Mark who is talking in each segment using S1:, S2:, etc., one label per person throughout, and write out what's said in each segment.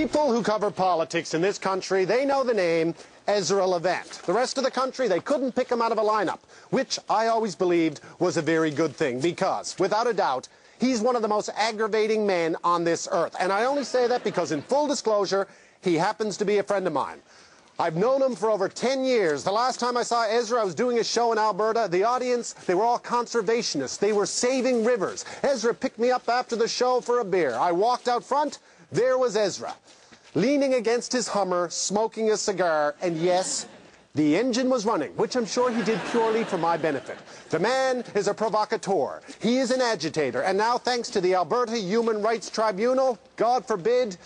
S1: People who cover politics in this country, they know the name Ezra Levant. The rest of the country, they couldn't pick him out of a lineup, which I always believed was a very good thing because, without a doubt, he's one of the most aggravating men on this earth. And I only say that because, in full disclosure, he happens to be a friend of mine. I've known him for over 10 years. The last time I saw Ezra, I was doing a show in Alberta. The audience, they were all conservationists. They were saving rivers. Ezra picked me up after the show for a beer. I walked out front. There was Ezra, leaning against his Hummer, smoking a cigar, and yes, the engine was running, which I'm sure he did purely for my benefit. The man is a provocateur. He is an agitator, and now, thanks to the Alberta Human Rights Tribunal, God forbid,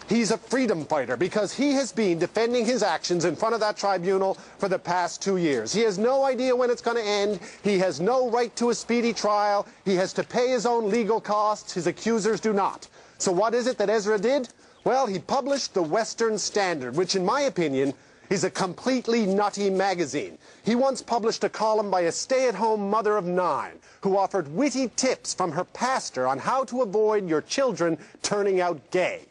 S1: he's a freedom fighter because he has been defending his actions in front of that tribunal for the past 2 years. He has no idea when it's going to end. He has no right to a speedy trial. He has to pay his own legal costs. His accusers do not. So what is it that Ezra did? Well, he published the Western Standard, which in my opinion is a completely nutty magazine. He once published a column by a stay-at-home mother of 9 who offered witty tips from her pastor on how to avoid your children turning out gay.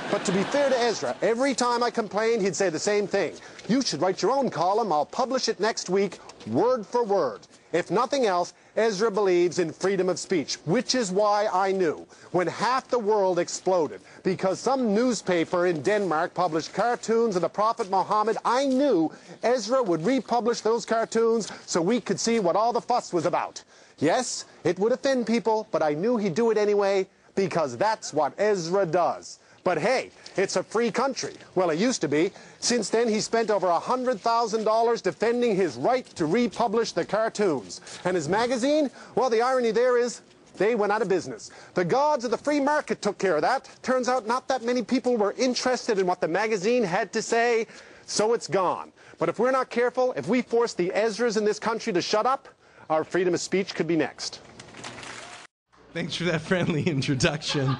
S1: But to be fair to Ezra, every time I complained, he'd say the same thing. You should write your own column. I'll publish it next week, word for word. If nothing else, Ezra believes in freedom of speech, which is why I knew when half the world exploded because some newspaper in Denmark published cartoons of the Prophet Muhammad. I knew Ezra would republish those cartoons so we could see what all the fuss was about. Yes, it would offend people, but I knew he'd do it anyway because that's what Ezra does. But hey, it's a free country. Well, it used to be. Since then, he spent over $100,000 defending his right to republish the cartoons. And his magazine? Well, the irony there is they went out of business. The gods of the free market took care of that. Turns out not that many people were interested in what the magazine had to say, so it's gone. But if we're not careful, if we force the Ezras in this country to shut up, our freedom of speech could be next.
S2: Thanks for that friendly introduction.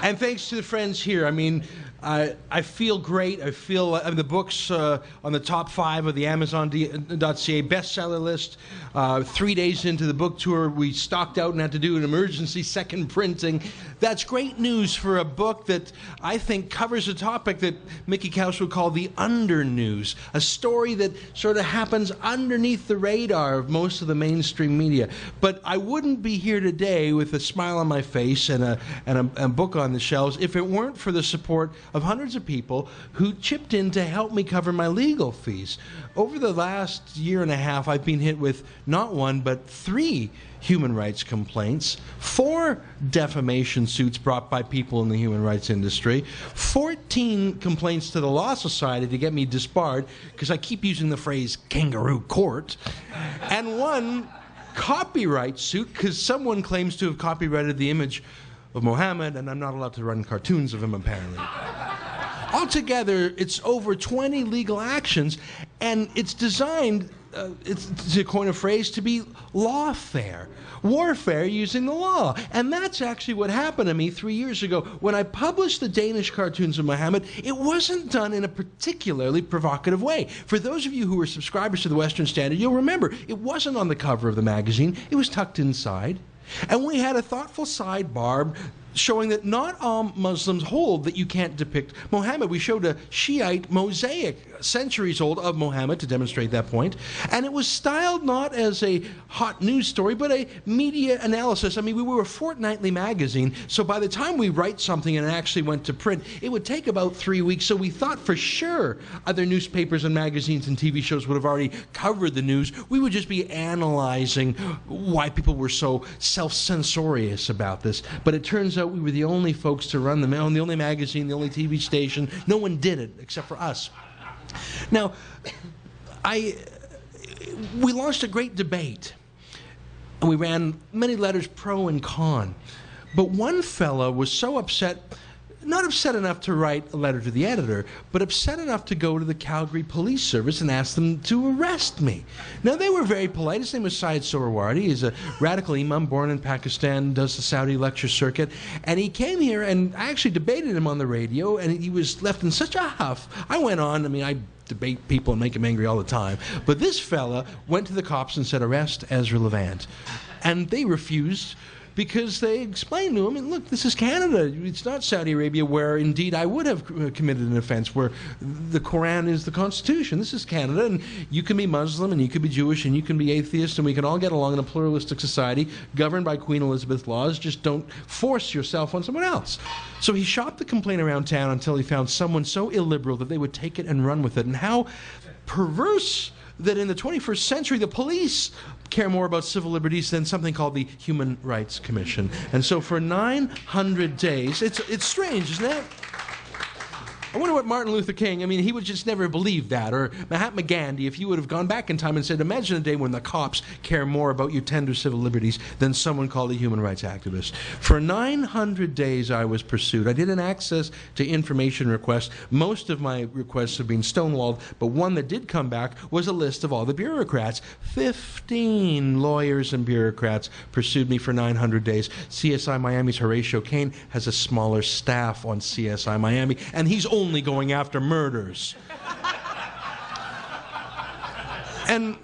S2: And thanks to the friends here. I mean, I feel great. I feel the book's on the top 5 of the Amazon.ca bestseller list. 3 days into the book tour, we stocked out and had to do an emergency second printing. That's great news for a book that I think covers a topic that Mickey Couch would call the under news, a story that sort of happens underneath the radar of most of the mainstream media. But I wouldn't be here today with a smile on my face and a book on the shelves if it weren't for the support of hundreds of people who chipped in to help me cover my legal fees. Over the last year and a half, I've been hit with not 1, but 3 human rights complaints, 4 defamation suits brought by people in the human rights industry, 14 complaints to the Law Society to get me disbarred because I keep using the phrase kangaroo court, and 1 copyright suit because someone claims to have copyrighted the image of Mohammed, and I'm not allowed to run cartoons of him, apparently. Altogether, it's over 20 legal actions, and it's designed, to coin a phrase, to be lawfare. Warfare using the law. And that's actually what happened to me 3 years ago. When I published the Danish cartoons of Mohammed, it wasn't done in a particularly provocative way. For those of you who were subscribers to the Western Standard, you'll remember it wasn't on the cover of the magazine. It was tucked inside. And we had a thoughtful sidebar showing that not all Muslims hold that you can't depict Mohammed. We showed a Shiite mosaic, centuries old, of Mohammed to demonstrate that point. And it was styled not as a hot news story, but a media analysis. I mean, we were a fortnightly magazine, so by the time we write something and it actually went to print, it would take about 3 weeks. So we thought for sure other newspapers and magazines and TV shows would have already covered the news. We would just be analyzing why people were so self-censorious about this. But it turns out we were the only folks to run the mail, the only magazine, the only TV station. No one did it except for us. Now, we launched a great debate, and we ran many letters pro and con. But one fellow was so upset, not upset enough to write a letter to the editor, but upset enough to go to the Calgary Police Service and ask them to arrest me. Now, they were very polite. His name was Syed Sohrawardy. He's a radical imam born in Pakistan, does the Saudi lecture circuit. And he came here, and I actually debated him on the radio, and he was left in such a huff. I went on. I mean, I debate people and make them angry all the time. But this fella went to the cops and said, arrest Ezra Levant. And they refused because they explained to him, and look, this is Canada. It's not Saudi Arabia, where indeed I would have committed an offense, where the Quran is the Constitution. This is Canada, and you can be Muslim, and you can be Jewish, and you can be atheist, and we can all get along in a pluralistic society governed by Queen Elizabeth laws. Just don't force yourself on someone else. So he shopped the complaint around town until he found someone so illiberal that they would take it and run with it. And how perverse that in the 21st century the police care more about civil liberties than something called the Human Rights Commission. And so for 900 days, it's strange, isn't it? I wonder what Martin Luther King, I mean, he would just never believe that. Or Mahatma Gandhi, if you would have gone back in time and said, imagine a day when the cops care more about your tender civil liberties than someone called a human rights activist. For 900 days I was pursued. I did an access to information request. Most of my requests have been stonewalled, but one that did come back was a list of all the bureaucrats. 15 lawyers and bureaucrats pursued me for 900 days. CSI Miami's Horatio Kane has a smaller staff on CSI Miami, and he's only going after murders. And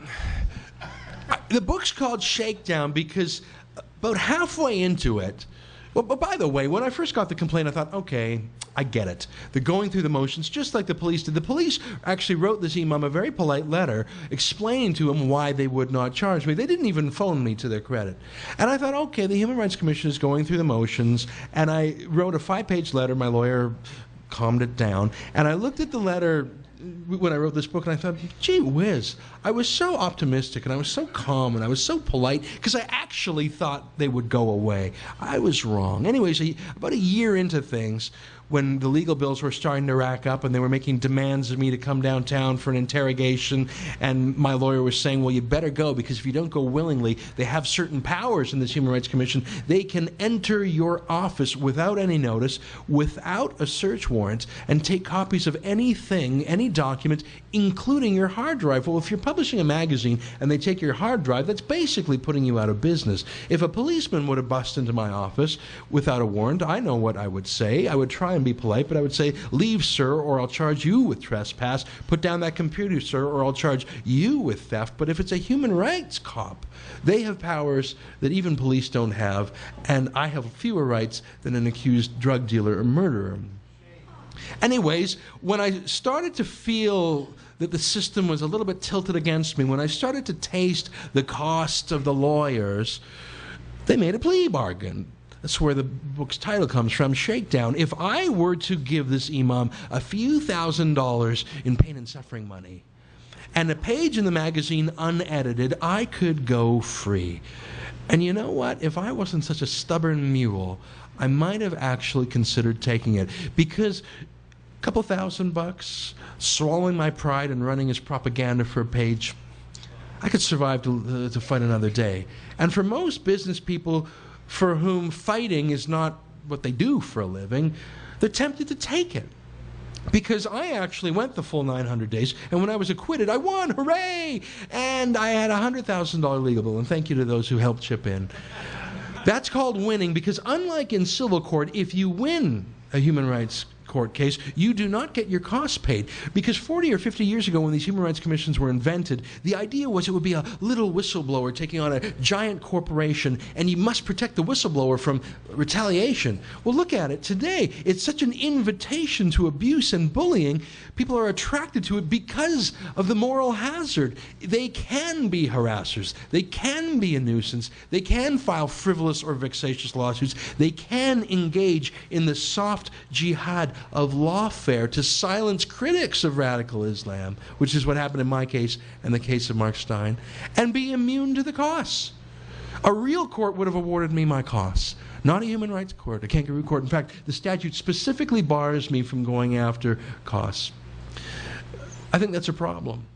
S2: the book's called Shakedown because about halfway into it, well, but by the way, when I first got the complaint, I thought, okay, I get it. They're going through the motions just like the police did. The police actually wrote this imam a very polite letter explaining to him why they would not charge me. They didn't even phone me, to their credit. And I thought, okay, the Human Rights Commission is going through the motions, and I wrote a 5-page letter. My lawyer calmed it down, and I looked at the letter when I wrote this book, and I thought, gee whiz, I was so optimistic, and I was so calm, and I was so polite, because I actually thought they would go away. I was wrong. Anyways, about a year into things, when the legal bills were starting to rack up and they were making demands of me to come downtown for an interrogation, and my lawyer was saying, well, you better go, because if you don't go willingly, they have certain powers in this Human Rights Commission. They can enter your office without any notice, without a search warrant, and take copies of anything, any document, including your hard drive. Well, if you're publishing a magazine and they take your hard drive, that's basically putting you out of business. If a policeman would have busted into my office without a warrant, I know what I would say. I would try and be polite, but I would say, leave, sir, or I'll charge you with trespass. Put down that computer, sir, or I'll charge you with theft. But if it's a human rights cop, they have powers that even police don't have, and I have fewer rights than an accused drug dealer or murderer. Anyways, when I started to feel that the system was a little bit tilted against me, when I started to taste the cost of the lawyers, they made a plea bargain. That's where the book's title comes from, Shakedown. If I were to give this imam a few $1,000s in pain and suffering money, and a page in the magazine unedited, I could go free. And you know what? If I wasn't such a stubborn mule, I might have actually considered taking it. Because a couple $1,000, swallowing my pride and running as propaganda for a page, I could survive to fight another day. And for most business people for whom fighting is not what they do for a living, they're tempted to take it. Because I actually went the full 900 days, and when I was acquitted, I won, hooray! And I had a $100,000 legal bill, and thank you to those who helped chip in. That's called winning, because unlike in civil court, if you win a human rights court case, you do not get your costs paid. Because 40 or 50 years ago, when these human rights commissions were invented, the idea was it would be a little whistleblower taking on a giant corporation, and you must protect the whistleblower from retaliation. Well, look at it today. It's such an invitation to abuse and bullying. People are attracted to it because of the moral hazard. They can be harassers. They can be a nuisance. They can file frivolous or vexatious lawsuits. They can engage in the soft jihad of lawfare to silence critics of radical Islam, which is what happened in my case and the case of Mark Steyn, and be immune to the costs. A real court would have awarded me my costs, not a human rights court, a kangaroo court. In fact, the statute specifically bars me from going after costs. I think that's a problem.